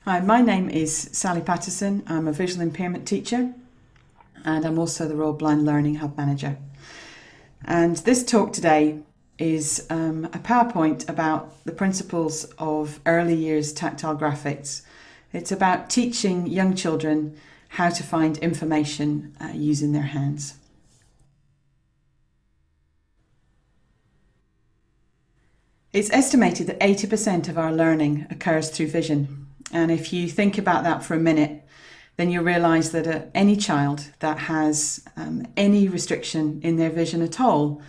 Hi, my name is Sally Patterson. I'm a visual impairment teacher and I'm also the Royal Blind Learning Hub Manager. And this talk today is a PowerPoint about the principles of early years tactile graphics. It's about teaching young children how to find information using their hands. It's estimated that 80% of our learning occurs through vision. And if you think about that for a minute, then you'll realise that any child that has any restriction in their vision at all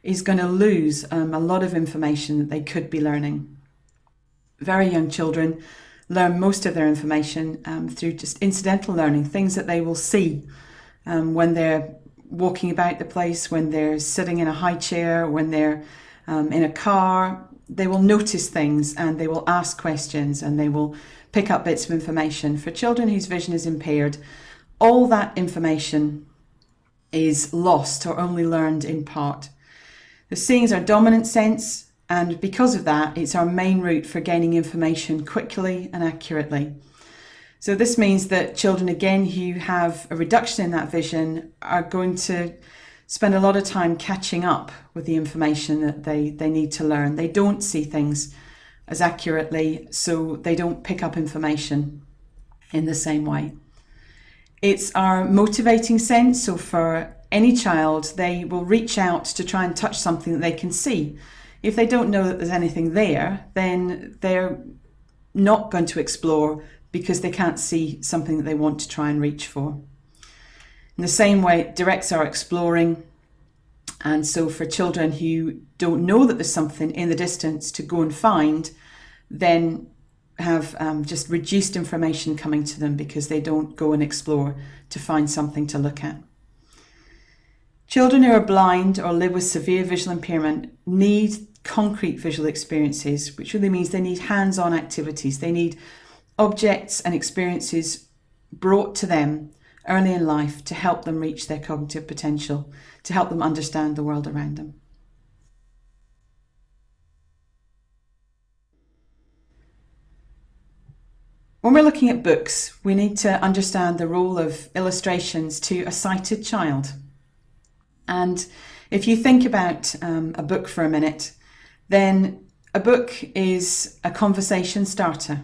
is going to lose a lot of information that they could be learning. Very young children learn most of their information through just incidental learning, things that they will see when they're walking about the place, when they're sitting in a high chair, when they're in a car. They will notice things and they will ask questions and they will pick up bits of information. For children whose vision is impaired, all that information is lost or only learned in part. The seeing is our dominant sense, and because of that, it's our main route for gaining information quickly and accurately. So this means that children, again, who have a reduction in that vision are going to spend a lot of time catching up with the information that they need to learn. They don't see things as accurately, so they don't pick up information in the same way. It's our motivating sense, so for any child, they will reach out to try and touch something that they can see. If they don't know that there's anything there, then they're not going to explore because they can't see something that they want to try and reach for. In the same way, it directs our exploring. And so for children who don't know that there's something in the distance to go and find, then have just reduced information coming to them because they don't go and explore to find something to look at. Children who are blind or live with severe visual impairment need concrete visual experiences, which really means they need hands-on activities. They need objects and experiences brought to them early in life to help them reach their cognitive potential, to help them understand the world around them. When we're looking at books, we need to understand the role of illustrations to a sighted child. And if you think about a book for a minute, then a book is a conversation starter.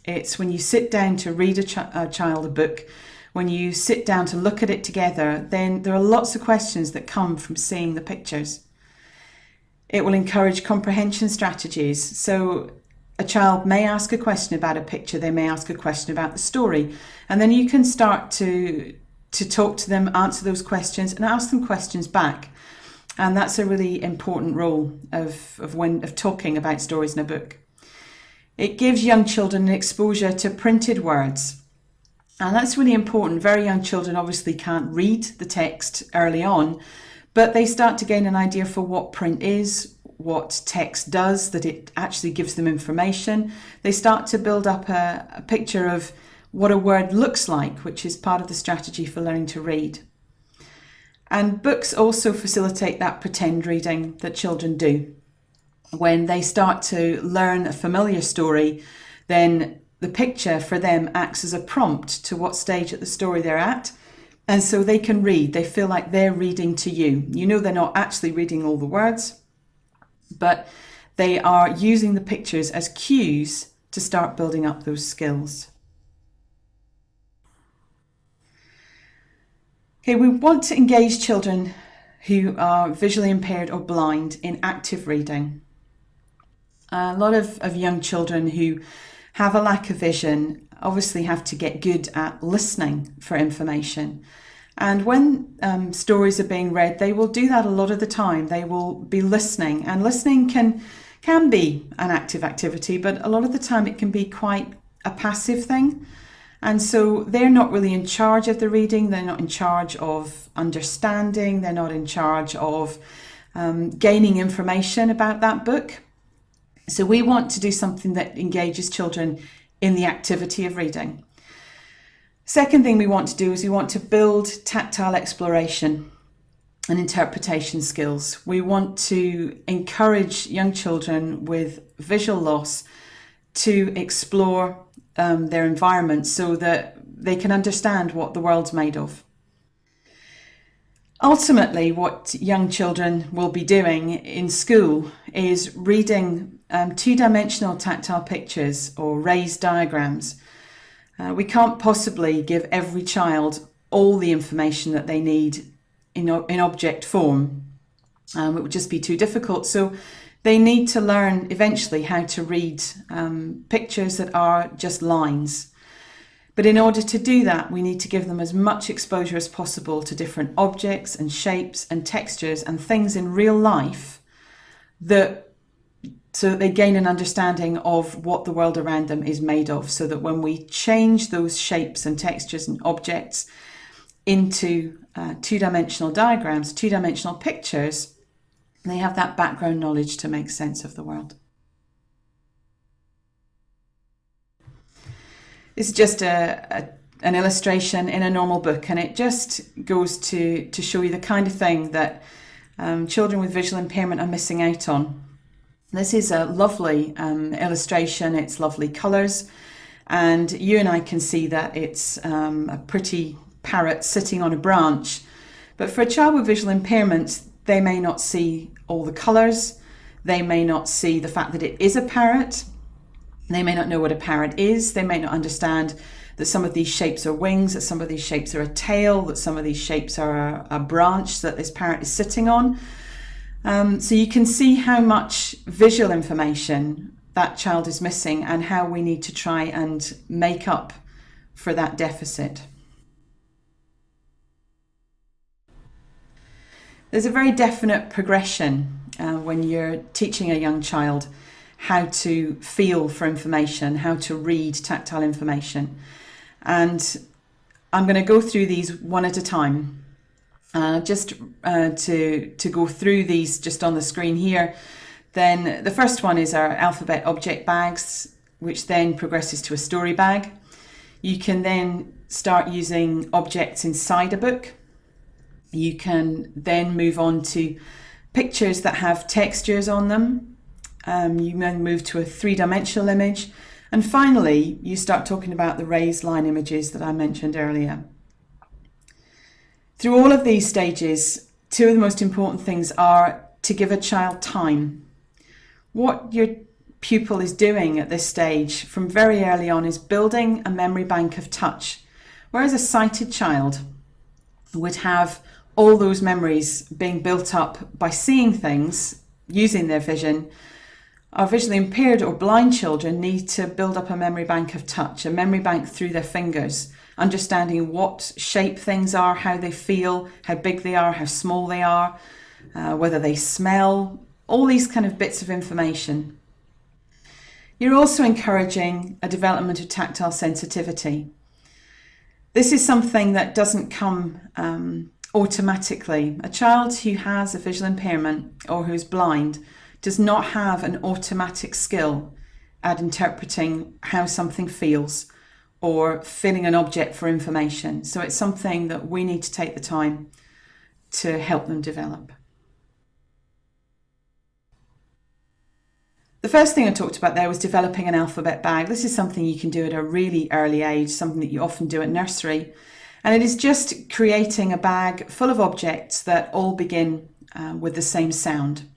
It's when you sit down to read a child a book, when you sit down to look at it together, then there are lots of questions that come from seeing the pictures. It will encourage comprehension strategies. So a child may ask a question about a picture, they may ask a question about the story, and then you can start to talk to them, answer those questions, and ask them questions back. And that's a really important role of talking about stories in a book. It gives young children an exposure to printed words. And that's really important. Very young children obviously can't read the text early on, but they start to gain an idea for what print is, what text does, that it actually gives them information. They start to build up a picture of what a word looks like, which is part of the strategy for learning to read. And books also facilitate that pretend reading that children do. When they start to learn a familiar story, then the picture for them acts as a prompt to what stage of the story they're at. And so they can read. They feel like they're reading to you. You know they're not actually reading all the words, but they are using the pictures as cues to start building up those skills. Okay, we want to engage children who are visually impaired or blind in active reading. A lot of young children who have a lack of vision obviously have to get good at listening for information. And when stories are being read, they will do that a lot of the time. They will be listening, and listening can be an active activity, but a lot of the time it can be quite a passive thing. And so they're not really in charge of the reading, they're not in charge of understanding, they're not in charge of gaining information about that book. So we want to do something that engages children in the activity of reading. Second thing we want to do is we want to build tactile exploration and interpretation skills. We want to encourage young children with visual loss to explore their environment so that they can understand what the world's made of. Ultimately, what young children will be doing in school is reading two-dimensional tactile pictures or raised diagrams. We can't possibly give every child all the information that they need in object form. It would just be too difficult. So they need to learn eventually how to read pictures that are just lines. But in order to do that, we need to give them as much exposure as possible to different objects and shapes and textures and things in real life so that they gain an understanding of what the world around them is made of, so that when we change those shapes and textures and objects into two-dimensional diagrams, two-dimensional pictures, they have that background knowledge to make sense of the world. It's just an illustration in a normal book, and it just goes to show you the kind of thing that children with visual impairment are missing out on. This is a lovely illustration. It's lovely colours, and you and I can see that it's a pretty parrot sitting on a branch. But for a child with visual impairment, they may not see all the colours. They may not see the fact that it is a parrot. They may not know what a parrot is. They may not understand that some of these shapes are wings, that some of these shapes are a tail, that some of these shapes are a branch that this parrot is sitting on. So you can see how much visual information that child is missing and how we need to try and make up for that deficit. There's a very definite progression when you're teaching a young child how to feel for information, how to read tactile information. And I'm going to go through these one at a time. Just to go through these just on the screen here. Then the first one is our alphabet object bags, which then progresses to a story bag. You can then start using objects inside a book. You can then move on to pictures that have textures on them. You then move to a three-dimensional image. And finally, you start talking about the raised line images that I mentioned earlier. Through all of these stages, two of the most important things are to give a child time. What your pupil is doing at this stage from very early on is building a memory bank of touch, whereas a sighted child would have all those memories being built up by seeing things, using their vision. Our visually impaired or blind children need to build up a memory bank of touch, a memory bank through their fingers, understanding what shape things are, how they feel, how big they are, how small they are, whether they smell, all these kind of bits of information. You're also encouraging a development of tactile sensitivity. This is something that doesn't come automatically. A child who has a visual impairment or who's blind does not have an automatic skill at interpreting how something feels or feeling an object for information. So it's something that we need to take the time to help them develop. The first thing I talked about there was developing an alphabet bag. This is something you can do at a really early age, something that you often do at nursery. And it is just creating a bag full of objects that all begin with the same sound.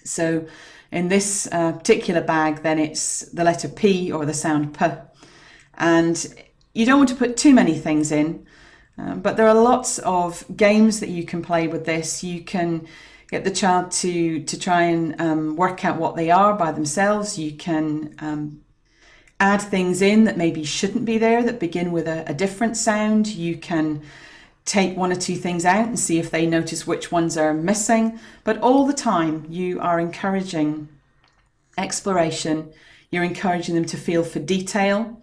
So in this particular bag, then it's the letter P or the sound P. And you don't want to put too many things in, but there are lots of games that you can play with this. You can get the child to try and work out what they are by themselves. You can add things in that maybe shouldn't be there, that begin with a different sound. You can take one or two things out and see if they notice which ones are missing. But all the time you are encouraging exploration. You're encouraging them to feel for detail.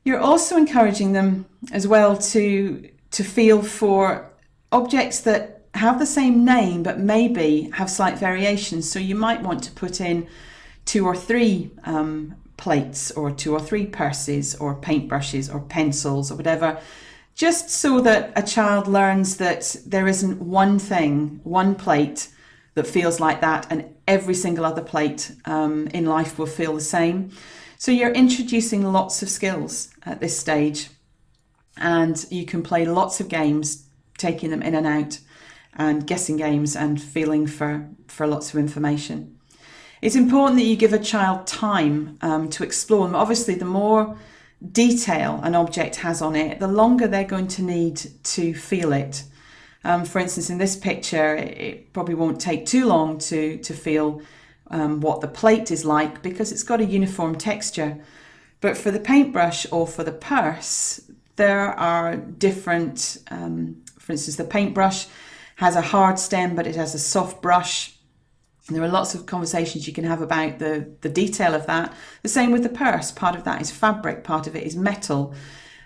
You're also encouraging them as well to feel for objects that have the same name but maybe have slight variations. So you might want to put in 2 or 3 plates or 2 or 3 purses or paintbrushes or pencils or whatever, just so that a child learns that there isn't one thing, one plate that feels like that and every single other plate in life will feel the same. So you're introducing lots of skills at this stage, and you can play lots of games, taking them in and out, and guessing games and feeling for lots of information. It's important that you give a child time to explore them. Obviously, the more detail an object has on it, the longer they're going to need to feel it. For instance, in this picture, it probably won't take too long to feel what the plate is like because it's got a uniform texture. But for the paintbrush or for the purse, there are different, for instance, the paintbrush has a hard stem, but it has a soft brush. There are lots of conversations you can have about the detail of that. The same with the purse. Part of that is fabric, part of it is metal.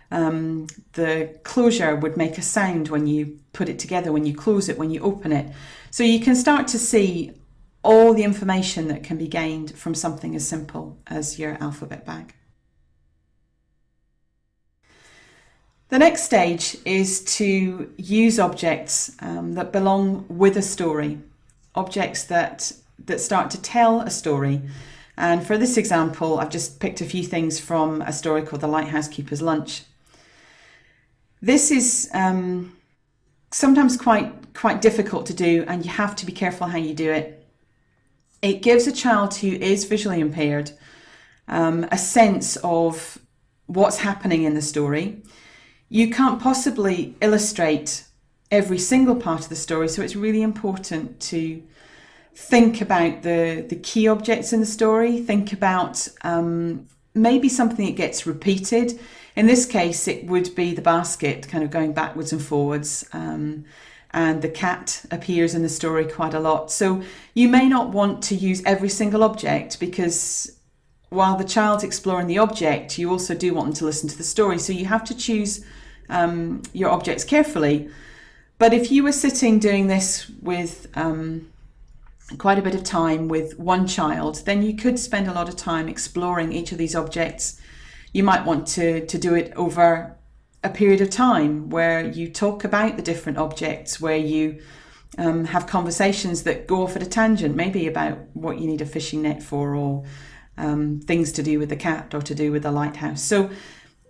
The closure would make a sound when you put it together, when you close it, when you open it. So you can start to see all the information that can be gained from something as simple as your alphabet bag. The next stage is to use objects that belong with a story, objects that start to tell a story. And for this example, I've just picked a few things from a story called The Lighthouse Keeper's Lunch. This is sometimes quite difficult to do, and you have to be careful how you do it. It gives a child who is visually impaired a sense of what's happening in the story. You can't possibly illustrate every single part of the story, so it's really important to think about the key objects in the story. Think about maybe something that gets repeated. In this case, it would be the basket kind of going backwards and forwards, and the cat appears in the story quite a lot. So you may not want to use every single object, because while the child's exploring the object, you also do want them to listen to the story. So you have to choose your objects carefully. But if you were sitting doing this with quite a bit of time with one child, then you could spend a lot of time exploring each of these objects. You might want to do it over a period of time where you talk about the different objects, where you have conversations that go off at a tangent, maybe about what you need a fishing net for, or things to do with the cat or to do with the lighthouse. So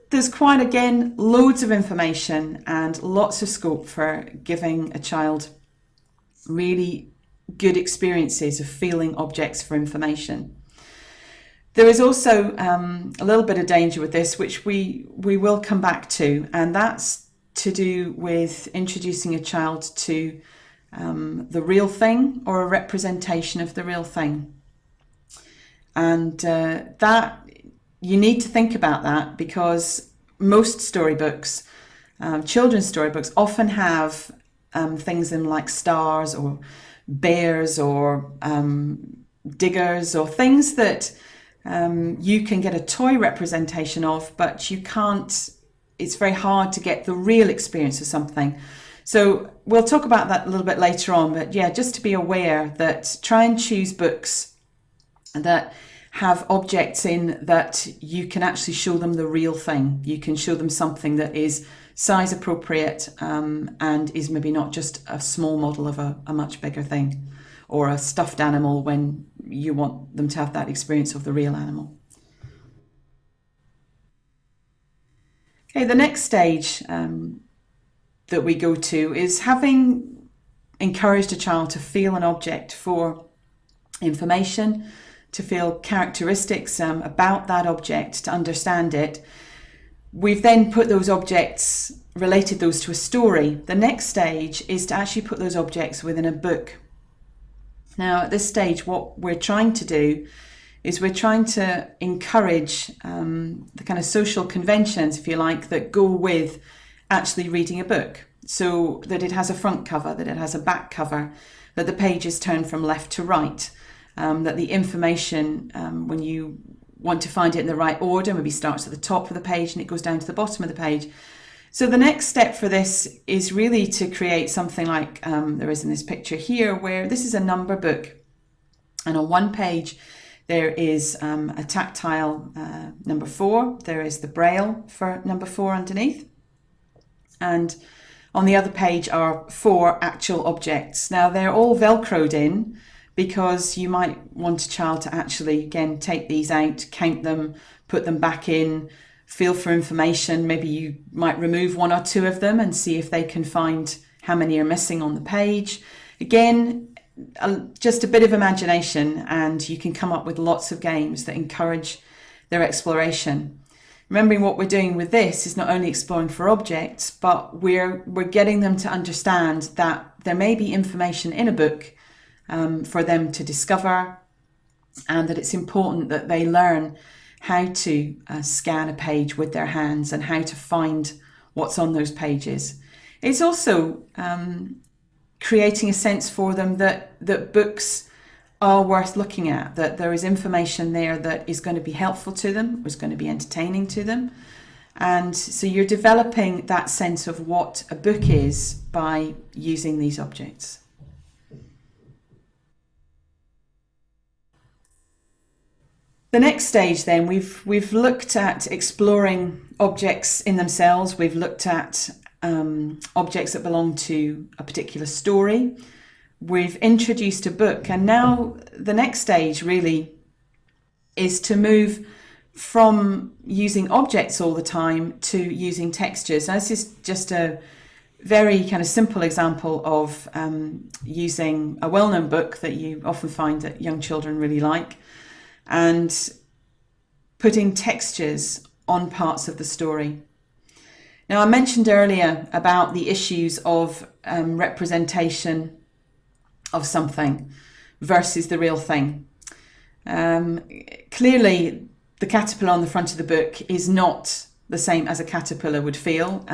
there's quite, again, loads of information and lots of scope for giving a child really good experiences of feeling objects for information. There is also a little bit of danger with this, which we will come back to, and that's to do with introducing a child to the real thing or a representation of the real thing. And that you need to think about that, because most storybooks, children's storybooks, often have things in like stars or bears or diggers or things that you can get a toy representation of, but you can't, it's very hard to get the real experience of something. So we'll talk about that a little bit later on, but yeah, just to be aware that try and choose books that have objects in that you can actually show them the real thing. You can show them something that is size appropriate and is maybe not just a small model of a much bigger thing, or a stuffed animal when you want them to have that experience of the real animal. Okay, the next stage that we go to is having encouraged a child to feel an object for information, to feel characteristics about that object, to understand it. We've then put those objects, related those to a story. The next stage is to actually put those objects within a book. Now, at this stage, what we're trying to do is we're trying to encourage the kind of social conventions, if you like, that go with actually reading a book. So that it has a front cover, that it has a back cover, that the pages turn from left to right, that the information, when you want to find it in the right order, maybe starts at the top of the page and it goes down to the bottom of the page. So the next step for this is really to create something like there is in this picture here, where this is a number book, and on one page there is a tactile number 4, there is the braille for number 4 underneath, and on the other page are 4 actual objects. Now they're all velcroed in, because you might want a child to actually, again, take these out, count them, put them back in, feel for information. Maybe you might remove one or two of them and see if they can find how many are missing on the page. Again, just a bit of imagination and you can come up with lots of games that encourage their exploration. Remembering what we're doing with this is not only exploring for objects, but we're getting them to understand that there may be information in a book for them to discover, and that it's important that they learn how to scan a page with their hands and how to find what's on those pages. It's also creating a sense for them that books are worth looking at, that there is information there that is going to be helpful to them, is going to be entertaining to them. And so you're developing that sense of what a book is by using these objects. The next stage then, we've looked at exploring objects in themselves. We've looked at objects that belong to a particular story. We've introduced a book, and now the next stage really is to move from using objects all the time to using textures. Now, this is just a very kind of simple example of using a well-known book that you often find that young children really like, and putting textures on parts of the story. Now, I mentioned earlier about the issues of representation of something versus the real thing. Clearly, the caterpillar on the front of the book is not the same as a caterpillar would feel.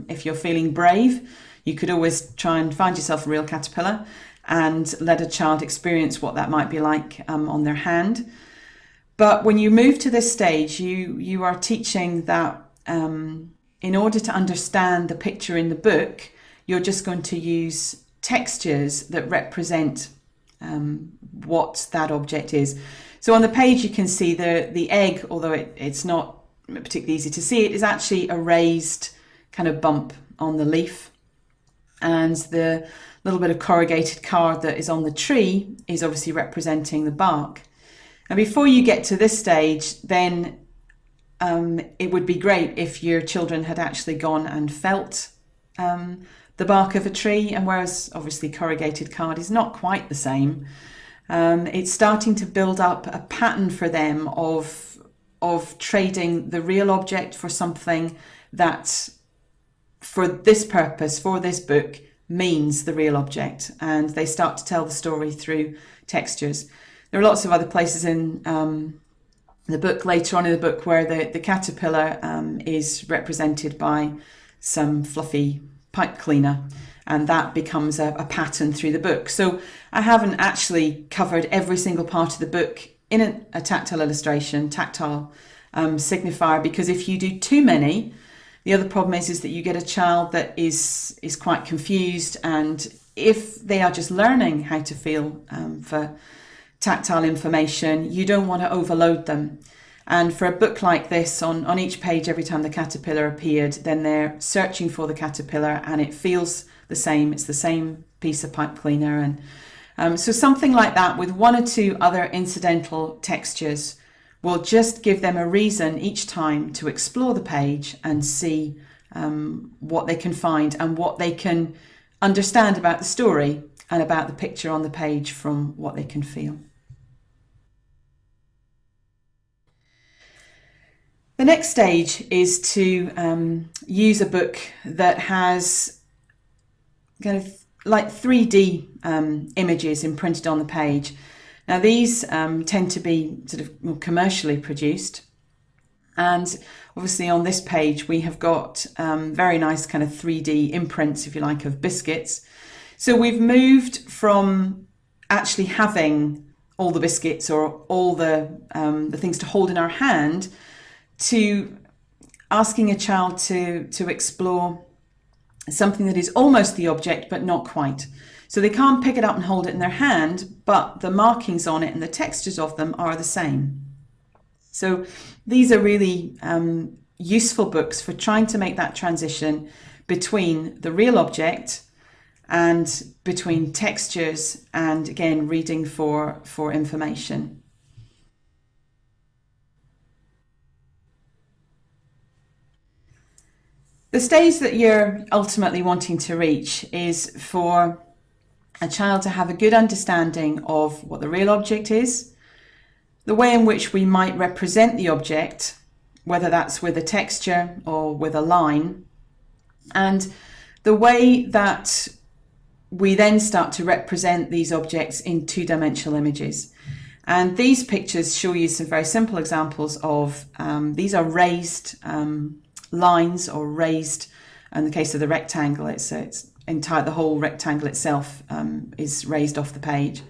If you're feeling brave, you could always try and find yourself a real caterpillar and let a child experience what that might be like on their hand. But when you move to this stage, you are teaching that in order to understand the picture in the book, you're just going to use textures that represent what that object is. So on the page you can see the egg, although it's not particularly easy to see, it is actually a raised kind of bump on the leaf, and the little bit of corrugated card that is on the tree is obviously representing the bark. And before you get to this stage, then it would be great if your children had actually gone and felt the bark of a tree, and whereas obviously corrugated card is not quite the same, it's starting to build up a pattern for them of trading the real object for something that for this purpose, for this book, means the real object, and they start to tell the story through textures. There are lots of other places in the book, later on in the book, where the caterpillar is represented by some fluffy pipe cleaner, and that becomes a pattern through the book. So I haven't actually covered every single part of the book in a tactile illustration, tactile signifier, because if you do too many, the other problem is that you get a child that is quite confused, and if they are just learning how to feel for tactile information, you don't want to overload them. And for a book like this, on each page, every time the caterpillar appeared, then they're searching for the caterpillar, and it feels the same. It's the same piece of pipe cleaner. And so something like that with one or two other incidental textures will just give them a reason each time to explore the page and see what they can find and what they can understand about the story and about the picture on the page from what they can feel. The next stage is to use a book that has kind of like 3D images imprinted on the page. Now these tend to be sort of more commercially produced, and obviously on this page we have got very nice kind of 3D imprints, if you like, of biscuits. So we've moved from actually having all the biscuits or all the things to hold in our hand to asking a child to explore something that is almost the object but not quite. So they can't pick it up and hold it in their hand, but the markings on it and the textures of them are the same. So these are really useful books for trying to make that transition between the real object and between textures and, again, reading for information. The stage that you're ultimately wanting to reach is for a child to have a good understanding of what the real object is, the way in which we might represent the object, whether that's with a texture or with a line, and the way that we then start to represent these objects in two-dimensional images. And these pictures show you some very simple examples of, these are raised lines, or raised, in the case of the rectangle, it's entire, the whole rectangle itself is raised off the page.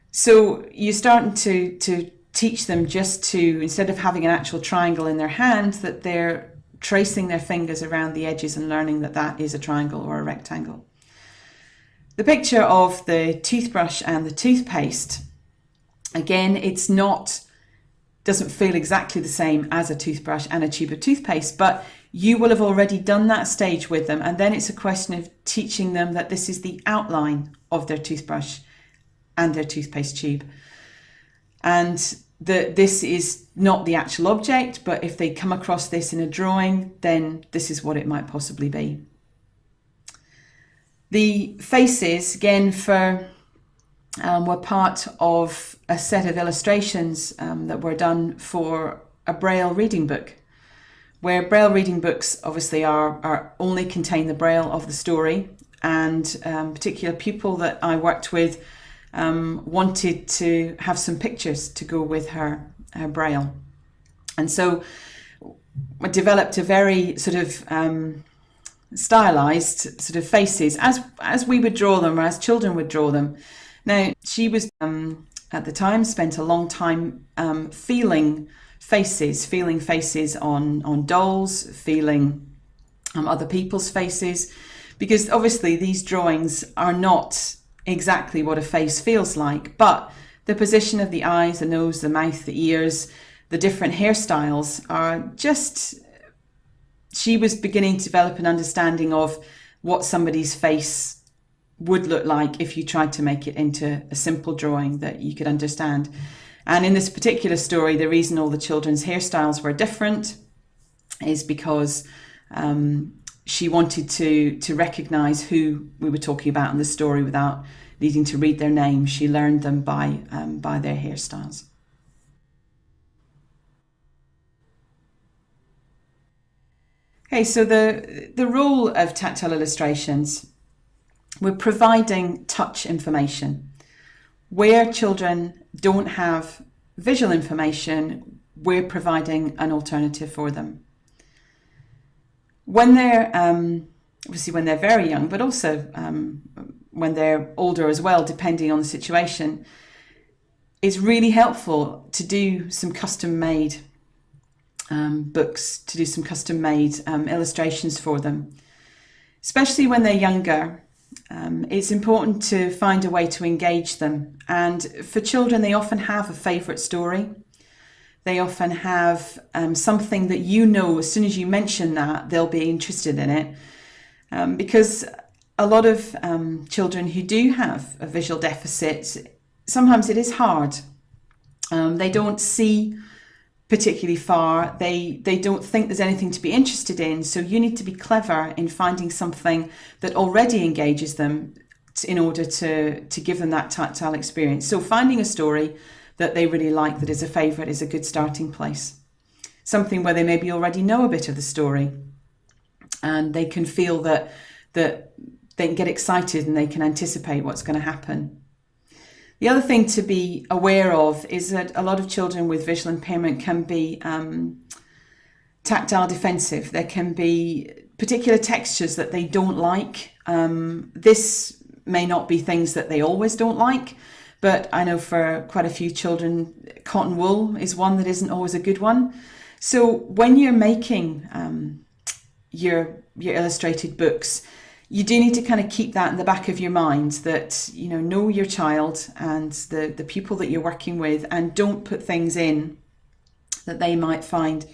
So you're starting to teach them just to, instead of having an actual triangle in their hand, that they're tracing their fingers around the edges and learning that that is a triangle or a rectangle. The picture of the toothbrush and the toothpaste, again, doesn't feel exactly the same as a toothbrush and a tube of toothpaste, but you will have already done that stage with them, and then it's a question of teaching them that this is the outline of their toothbrush and their toothpaste tube, and that this is not the actual object, but if they come across this in a drawing, then this is what it might possibly be. The faces, again, were part of a set of illustrations that were done for a Braille reading book, where Braille reading books obviously are only contain the Braille of the story, and a particular pupil that I worked with wanted to have some pictures to go with her Braille. And so I developed a very sort of stylized sort of faces as we would draw them, or as children would draw them. Now, she was at the time spent a long time feeling faces on dolls, feeling other people's faces, because obviously these drawings are not exactly what a face feels like, but the position of the eyes, the nose, the mouth, the ears, the different hairstyles are just, she was beginning to develop an understanding of what somebody's face would look like if you tried to make it into a simple drawing that you could understand. And in this particular story, the reason all the children's hairstyles were different is because she wanted to recognize who we were talking about in the story without needing to read their name. She learned them by their hairstyles. Okay, so the role of tactile illustrations, we're providing touch information. Where children don't have visual information, we're providing an alternative for them. When they're, obviously when they're very young, but also when they're older as well, depending on the situation, it's really helpful to do some custom-made books, to do some custom-made illustrations for them. Especially when they're younger, it's important to find a way to engage them. And for children, they often have a favourite story. They often have something that as soon as you mention that, they'll be interested in it. Because a lot of children who do have a visual deficit, sometimes it is hard. They don't see particularly far. They don't think there's anything to be interested in. So you need to be clever in finding something that already engages them in order to give them that tactile experience. So finding a story that they really like, that is a favourite, is a good starting place. Something where they maybe already know a bit of the story and they can feel that they can get excited and they can anticipate what's going to happen. The other thing to be aware of is that a lot of children with visual impairment can be tactile defensive. There can be particular textures that they don't like. This may not be things that they always don't like, but I know for quite a few children, cotton wool is one that isn't always a good one. So when you're making your illustrated books, you do need to kind of keep that in the back of your mind, that, know your child and the pupil that you're working with, and don't put things in that they might find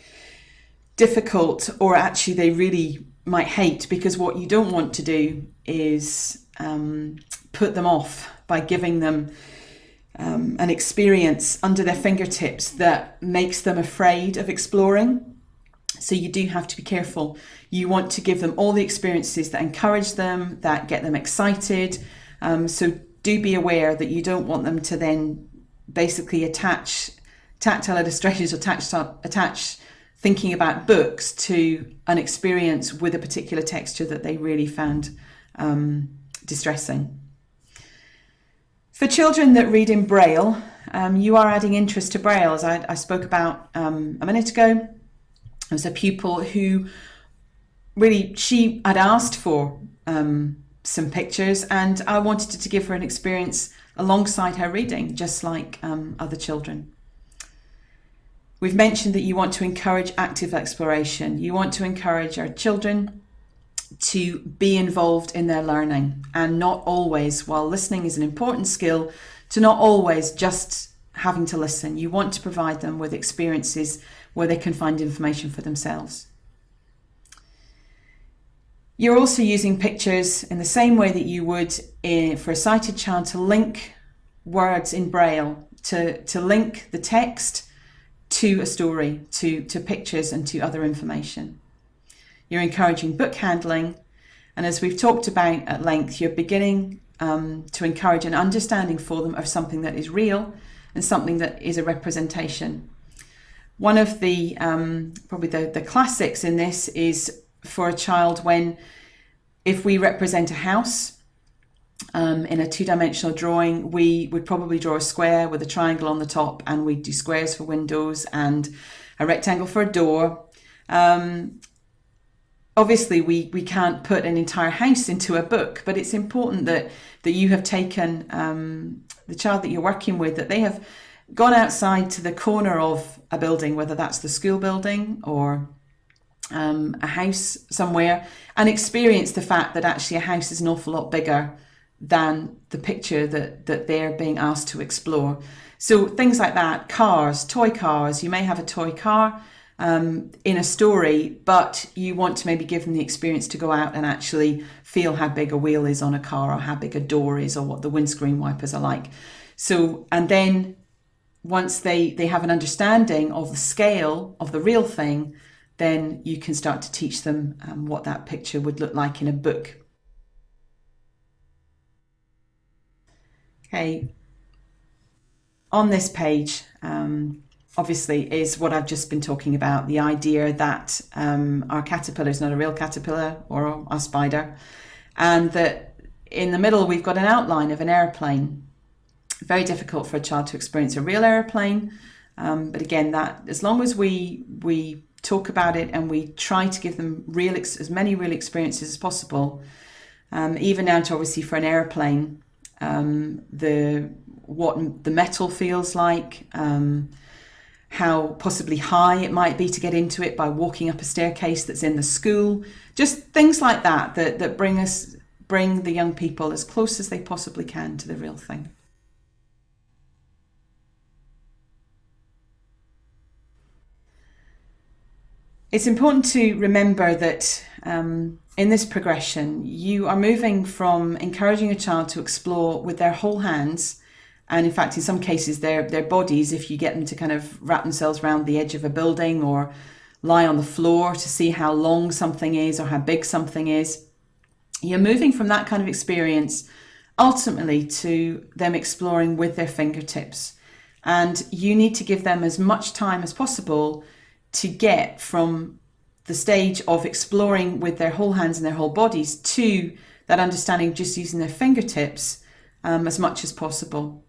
difficult or actually they really might hate, because what you don't want to do is put them off by giving them an experience under their fingertips that makes them afraid of exploring. So you do have to be careful. You want to give them all the experiences that encourage them, that get them excited. So do be aware that you don't want them to then basically attach tactile illustrations or attach thinking about books to an experience with a particular texture that they really found distressing. For children that read in Braille, you are adding interest to Braille, as I spoke about a minute ago. There was a pupil who she had asked for some pictures, and I wanted to give her an experience alongside her reading, just like other children. We've mentioned that you want to encourage active exploration. You want to encourage our children to be involved in their learning, and not always, while listening is an important skill, to not always just having to listen. You want to provide them with experiences where they can find information for themselves. You're also using pictures in the same way that you would for a sighted child to link words in Braille, to link the text to a story, to pictures and to other information. You're encouraging book handling, and as we've talked about at length, you're beginning to encourage an understanding for them of something that is real and something that is a representation. One of the probably the classics in this is for a child if we represent a house in a two-dimensional drawing, we would probably draw a square with a triangle on the top, and we'd do squares for windows and a rectangle for a door. Obviously, we can't put an entire house into a book, but it's important that you have taken the child that you're working with, that they have gone outside to the corner of a building, whether that's the school building or a house somewhere, and experience the fact that actually a house is an awful lot bigger than the picture that they're being asked to explore. So things like that, cars, toy cars, you may have a toy car in a story, but you want to maybe give them the experience to go out and actually feel how big a wheel is on a car, or how big a door is, or what the windscreen wipers are like. So, and then once they have an understanding of the scale of the real thing, then you can start to teach them what that picture would look like in a book. Okay, on this page, obviously, is what I've just been talking about, the idea that our caterpillar is not a real caterpillar or a spider, and that in the middle we've got an outline of an airplane. Very difficult for a child to experience a real airplane, but again, that as long as we talk about it and we try to give them as many real experiences as possible, even down to obviously for an airplane, what the metal feels like, how possibly high it might be to get into it by walking up a staircase that's in the school, just things like that bring the young people as close as they possibly can to the real thing. It's important to remember that in this progression, you are moving from encouraging a child to explore with their whole hands, and in fact, in some cases, their bodies, if you get them to kind of wrap themselves around the edge of a building or lie on the floor to see how long something is or how big something is. You're moving from that kind of experience ultimately to them exploring with their fingertips. And you need to give them as much time as possible to get from the stage of exploring with their whole hands and their whole bodies to that understanding of just using their fingertips as much as possible.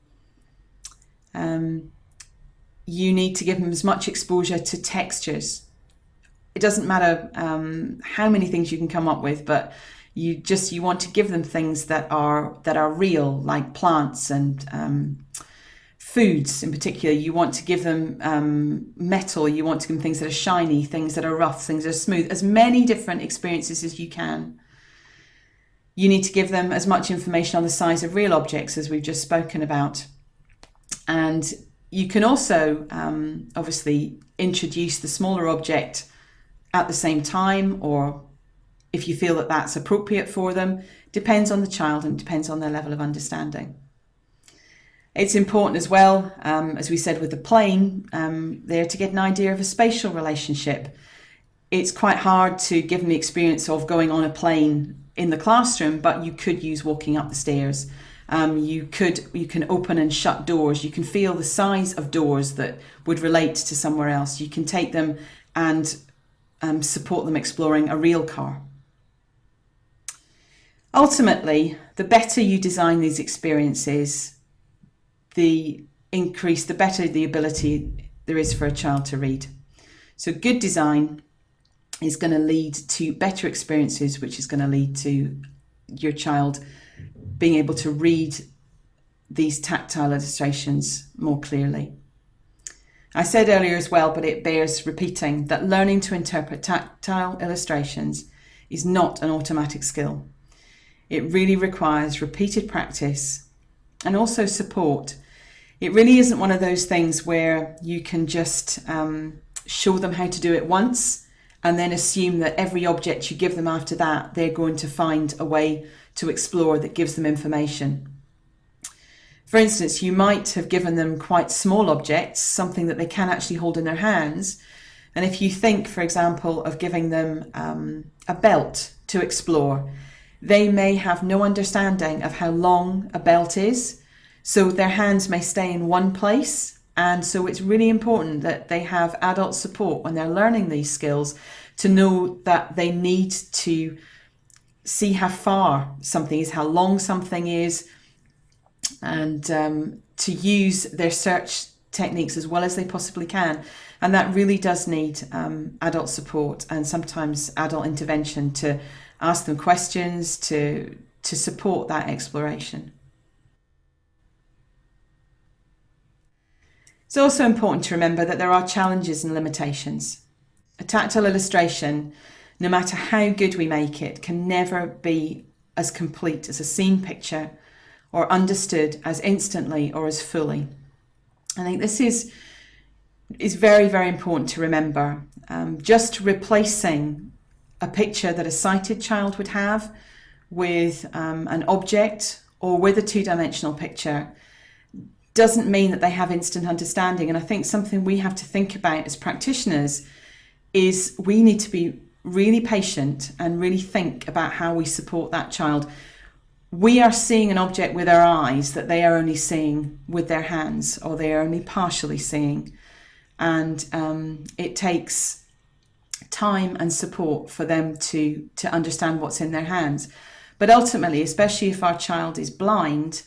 You need to give them as much exposure to textures. It doesn't matter how many things you can come up with, but you want to give them things that are real, like plants and foods in particular. You want to give them metal. You want to give them things that are shiny, things that are rough, things that are smooth, as many different experiences as you can. You need to give them as much information on the size of real objects as we've just spoken about. And you can also obviously introduce the smaller object at the same time, or if you feel that that's appropriate for them, depends on the child and depends on their level of understanding. It's important as well, as we said with the plane, there to get an idea of a spatial relationship. It's quite hard to give them the experience of going on a plane in the classroom, but you could use walking up the stairs. You can open and shut doors. You can feel the size of doors that would relate to somewhere else. You can take them and support them exploring a real car. Ultimately, the better you design these experiences, the better the ability there is for a child to read. So good design is going to lead to better experiences, which is going to lead to your child being able to read these tactile illustrations more clearly. I said earlier as well, but it bears repeating, that learning to interpret tactile illustrations is not an automatic skill. It really requires repeated practice and also support. It really isn't one of those things where you can just show them how to do it once and then assume that every object you give them after that, they're going to find a way to explore that gives them information. For instance, you might have given them quite small objects, something that they can actually hold in their hands. And if you think, for example, of giving them a belt to explore, they may have no understanding of how long a belt is. So their hands may stay in one place. And so it's really important that they have adult support when they're learning these skills to know that they need to see how far something is, how long something is, and to use their search techniques as well as they possibly can. And that really does need adult support and sometimes adult intervention to ask them questions to support that exploration. It's also important to remember that there are challenges and limitations. A tactile illustration, no matter how good we make it, can never be as complete as a scene picture or understood as instantly or as fully. I think this is very, very important to remember. Just replacing a picture that a sighted child would have with an object or with a two-dimensional picture doesn't mean that they have instant understanding. And I think something we have to think about as practitioners is we need to be really patient and really think about how we support that child. We are seeing an object with our eyes that they are only seeing with their hands, or they are only partially seeing. And it takes time and support for them to understand what's in their hands. But ultimately, especially if our child is blind,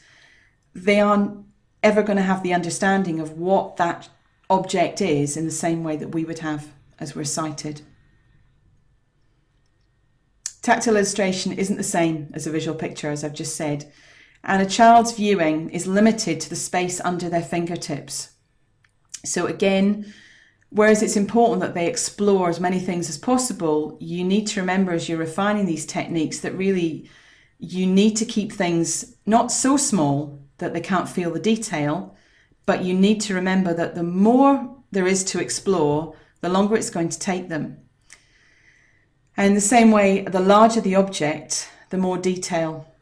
they aren't ever going to have the understanding of what that object is in the same way that we would have as we're sighted. Tactile illustration isn't the same as a visual picture, as I've just said, and a child's viewing is limited to the space under their fingertips. So again, whereas it's important that they explore as many things as possible, you need to remember as you're refining these techniques that really you need to keep things not so small that they can't feel the detail, but you need to remember that the more there is to explore, the longer it's going to take them. And in the same way, the larger the object, the more detail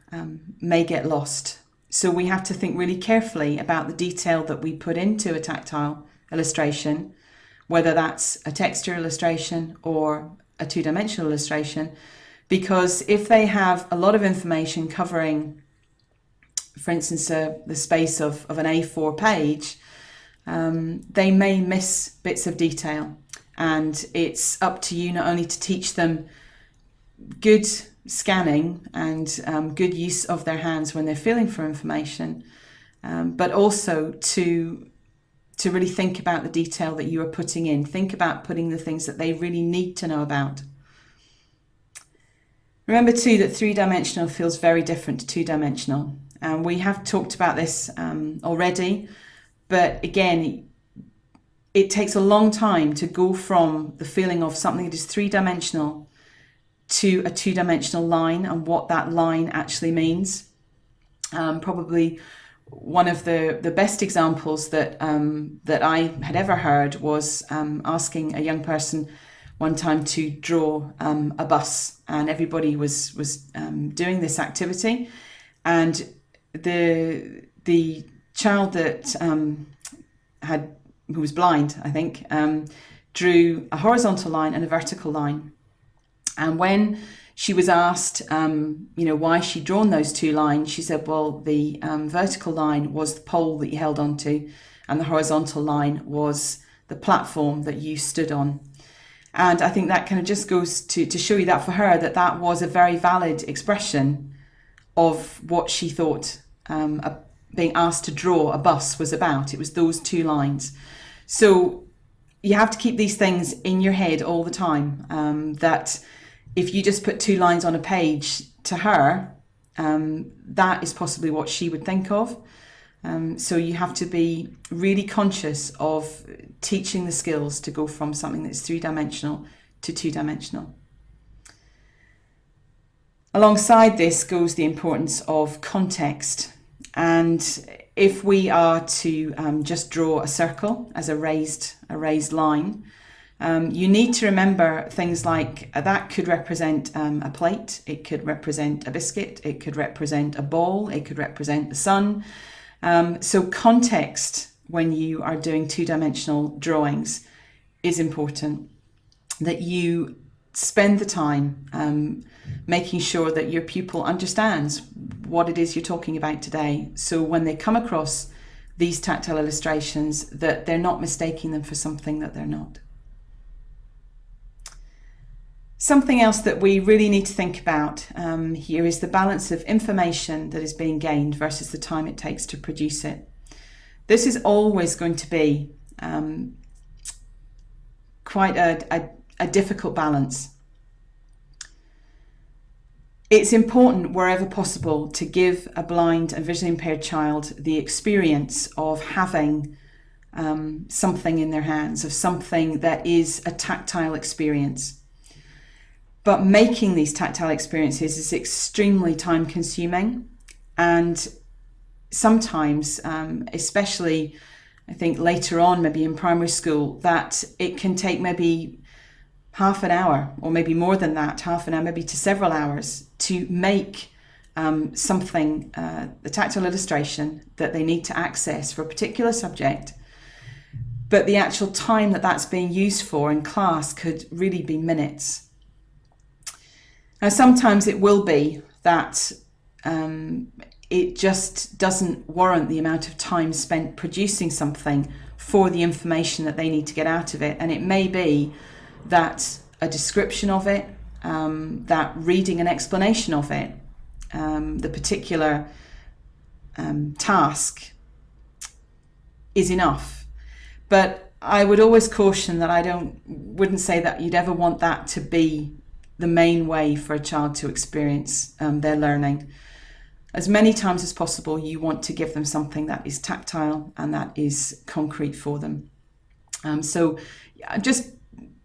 may get lost. So we have to think really carefully about the detail that we put into a tactile illustration, whether that's a texture illustration or a two-dimensional illustration, because if they have a lot of information covering, for instance, the space of an A4 page, they may miss bits of detail. And it's up to you not only to teach them good scanning and good use of their hands when they're feeling for information, but also to really think about the detail that you are putting in. Think about putting the things that they really need to know about. Remember too that three-dimensional feels very different to two-dimensional. And we have talked about this already, but again, it takes a long time to go from the feeling of something that is three-dimensional to a two-dimensional line and what that line actually means. Probably one of the best examples that I had ever heard was asking a young person one time to draw a bus, and everybody was doing this activity, and the child that who was blind, I think, drew a horizontal line and a vertical line. And when she was asked, why she'd drawn those two lines, she said, well, the vertical line was the pole that you held onto, and the horizontal line was the platform that you stood on. And I think that kind of just goes to show you that for her, that was a very valid expression of what she thought being asked to draw a bus was about. It was those two lines. So you have to keep these things in your head all the time, that if you just put two lines on a page to her, that is possibly what she would think of. So you have to be really conscious of teaching the skills to go from something that's three-dimensional to two-dimensional. Alongside this goes the importance of context. And if we are to just draw a circle as a raised line, you need to remember things like that could represent a plate, it could represent a biscuit, it could represent a ball, it could represent the sun. So context when you are doing two-dimensional drawings is important, that you spend the time making sure that your pupil understands what it is you're talking about today. So when they come across these tactile illustrations, that they're not mistaking them for something that they're not. Something else that we really need to think about here is the balance of information that is being gained versus the time it takes to produce it. This is always going to be quite a difficult balance. It's important wherever possible to give a blind and visually impaired child the experience of having something in their hands, of something that is a tactile experience. But making these tactile experiences is extremely time consuming, and sometimes, especially I think later on, maybe in primary school, that it can take maybe half an hour or maybe more than that, half an hour, maybe to several hours to make something, the tactile illustration that they need to access for a particular subject. But the actual time that that's being used for in class could really be minutes. Now, sometimes it will be that it just doesn't warrant the amount of time spent producing something for the information that they need to get out of it. And it may be that a description of it, that reading an explanation of it, the particular task is enough. But I would always caution that wouldn't say that you'd ever want that to be the main way for a child to experience their learning. As many times as possible, you want to give them something that is tactile and that is concrete for them. So just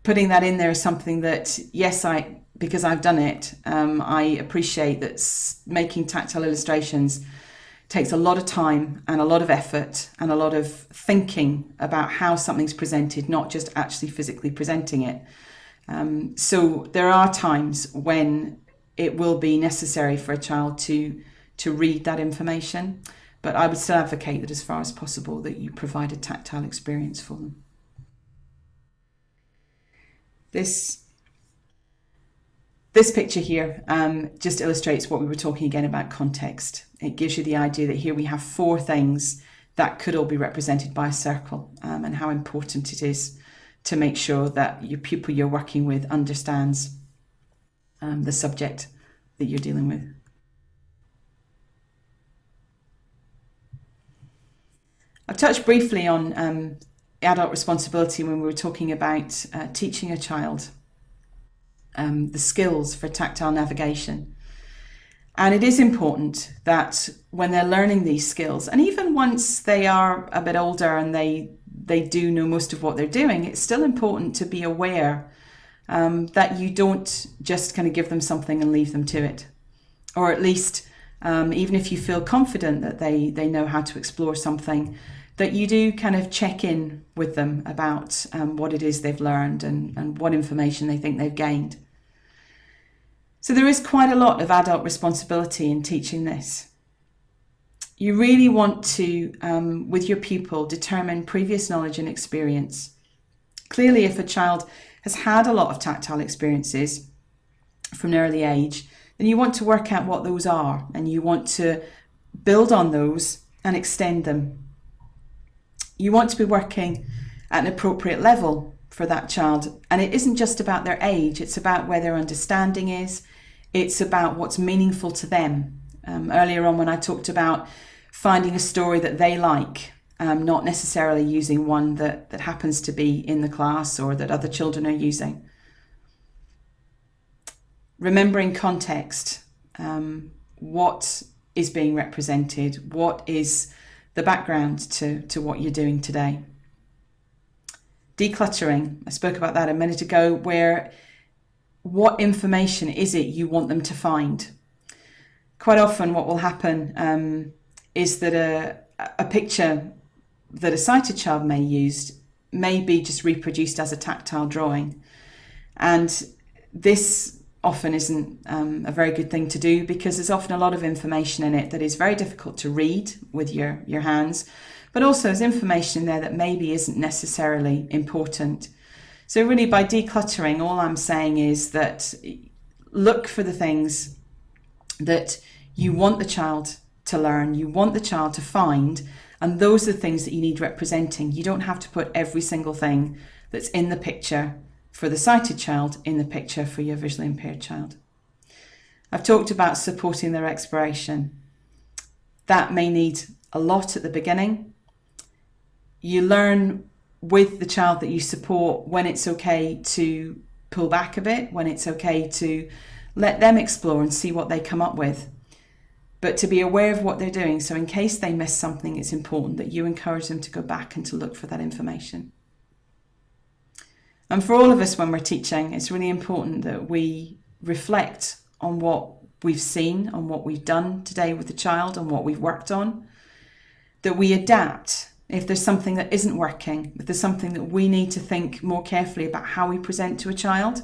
putting that in there is something that, yes, because I've done it, I appreciate that making tactile illustrations takes a lot of time and a lot of effort and a lot of thinking about how something's presented, not just actually physically presenting it. So there are times when it will be necessary for a child to read that information, but I would still advocate that as far as possible that you provide a tactile experience for them. This picture here just illustrates what we were talking again about context. It gives you the idea that here we have four things that could all be represented by a circle, and how important it is to make sure that your pupil you're working with understands the subject that you're dealing with. I've touched briefly on adult responsibility when we were talking about teaching a child the skills for tactile navigation. And it is important that when they're learning these skills, and even once they are a bit older and they do know most of what they're doing, it's still important to be aware that you don't just kind of give them something and leave them to it. Or at least, even if you feel confident that they know how to explore something, that you do kind of check in with them about what it is they've learned and what information they think they've gained. So there is quite a lot of adult responsibility in teaching this. You really want to, with your pupil, determine previous knowledge and experience. Clearly, if a child has had a lot of tactile experiences from an early age, then you want to work out what those are, and you want to build on those and extend them. You want to be working at an appropriate level for that child, and it isn't just about their age, it's about where their understanding is, it's about what's meaningful to them. Earlier on when I talked about finding a story that they like, not necessarily using one that happens to be in the class or that other children are using. Remembering context, what is being represented, what is the background to what you're doing today. Decluttering, I spoke about that a minute ago, where what information is it you want them to find? Quite often what will happen is that a picture that a sighted child may use may be just reproduced as a tactile drawing. And this often isn't a very good thing to do, because there's often a lot of information in it that is very difficult to read with your hands, but also there's information in there that maybe isn't necessarily important. So really, by decluttering, all I'm saying is that look for the things that you want the child to learn, you want the child to find, and those are the things that you need representing. You don't have to put every single thing that's in the picture for the sighted child in the picture for your visually impaired child. I've talked about supporting their exploration. That may need a lot at the beginning. You learn with the child that you support when it's okay to pull back a bit, when it's okay to let them explore and see what they come up with. But to be aware of what they're doing, so in case they miss something, it's important that you encourage them to go back and to look for that information. And for all of us when we're teaching, it's really important that we reflect on what we've seen, on what we've done today with the child, on what we've worked on, that we adapt if there's something that isn't working, if there's something that we need to think more carefully about how we present to a child.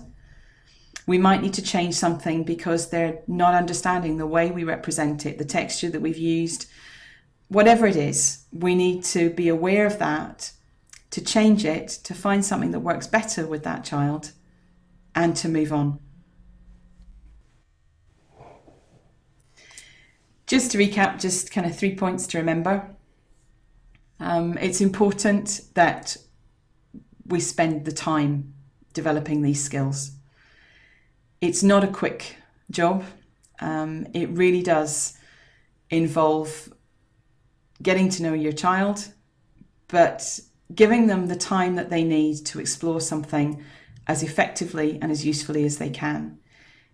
We might need to change something because they're not understanding the way we represent it, the texture that we've used, whatever it is. We need to be aware of that, to change it, to find something that works better with that child, and to move on. Just to recap, just kind of 3 points to remember. It's important that we spend the time developing these skills. It's not a quick job. It really does involve getting to know your child, but giving them the time that they need to explore something as effectively and as usefully as they can.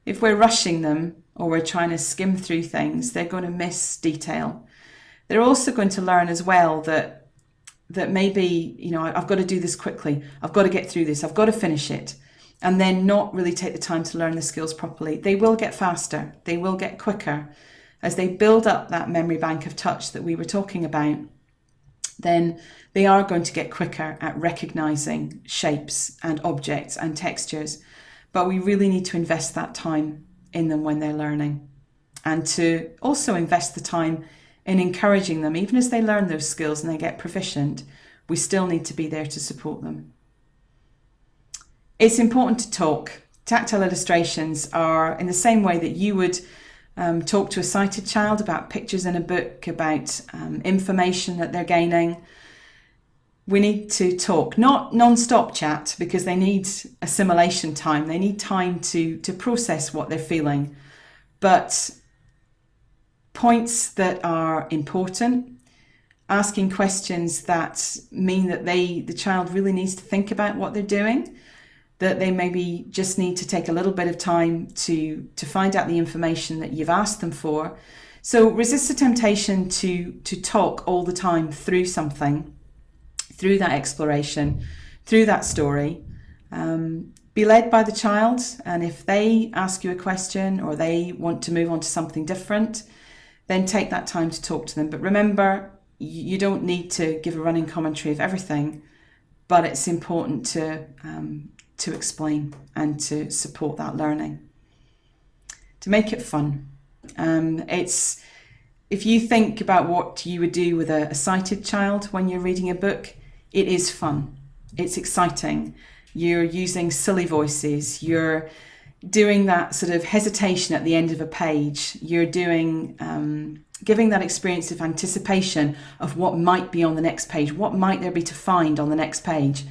If we're rushing them or we're trying to skim through things, they're going to miss detail. They're also going to learn as well that maybe, I've got to do this quickly. I've got to get through this. I've got to finish it. And then not really take the time to learn the skills properly. They will get faster. They will get quicker. As they build up that memory bank of touch that we were talking about, then they are going to get quicker at recognizing shapes and objects and textures. But we really need to invest that time in them when they're learning, and to also invest the time in encouraging them. Even as they learn those skills and they get proficient, we still need to be there to support them. It's important to talk. Tactile illustrations are in the same way that you would talk to a sighted child about pictures in a book, about information that they're gaining. We need to talk, not non-stop chat, because they need assimilation time. They need time to process what they're feeling. But points that are important, asking questions that mean that the child really needs to think about what they're doing, that they maybe just need to take a little bit of time to find out the information that you've asked them for. So resist the temptation to talk all the time through something, through that exploration, through that story. Be led by the child, and if they ask you a question or they want to move on to something different, then take that time to talk to them. But remember, you don't need to give a running commentary of everything, but it's important to explain and to support that learning. To make it fun. If you think about what you would do with a sighted child when you're reading a book, it is fun. It's exciting. You're using silly voices. You're doing that sort of hesitation at the end of a page. You're doing giving that experience of anticipation of what might be on the next page. What might there be to find on the next page?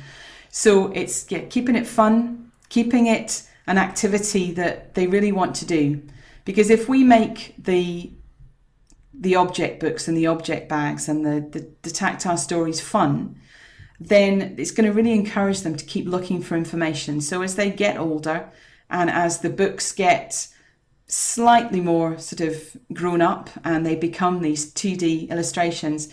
So it's keeping it fun, keeping it an activity that they really want to do. Because if we make the object books and the object bags and the tactile stories fun, then it's going to really encourage them to keep looking for information. So as they get older and as the books get slightly more sort of grown up and they become these 2D illustrations,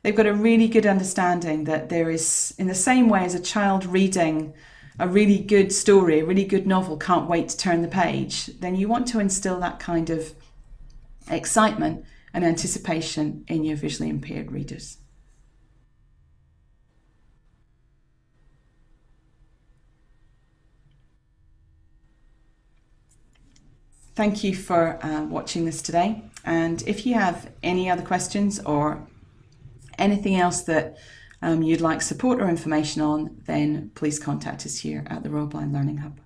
they've got a really good understanding that there is, in the same way as a child reading a really good story, a really good novel, can't wait to turn the page, then you want to instill that kind of excitement and anticipation in your visually impaired readers. Thank you for watching this today. And if you have any other questions or anything else that you'd like support or information on, then please contact us here at the Royal Blind Learning Hub.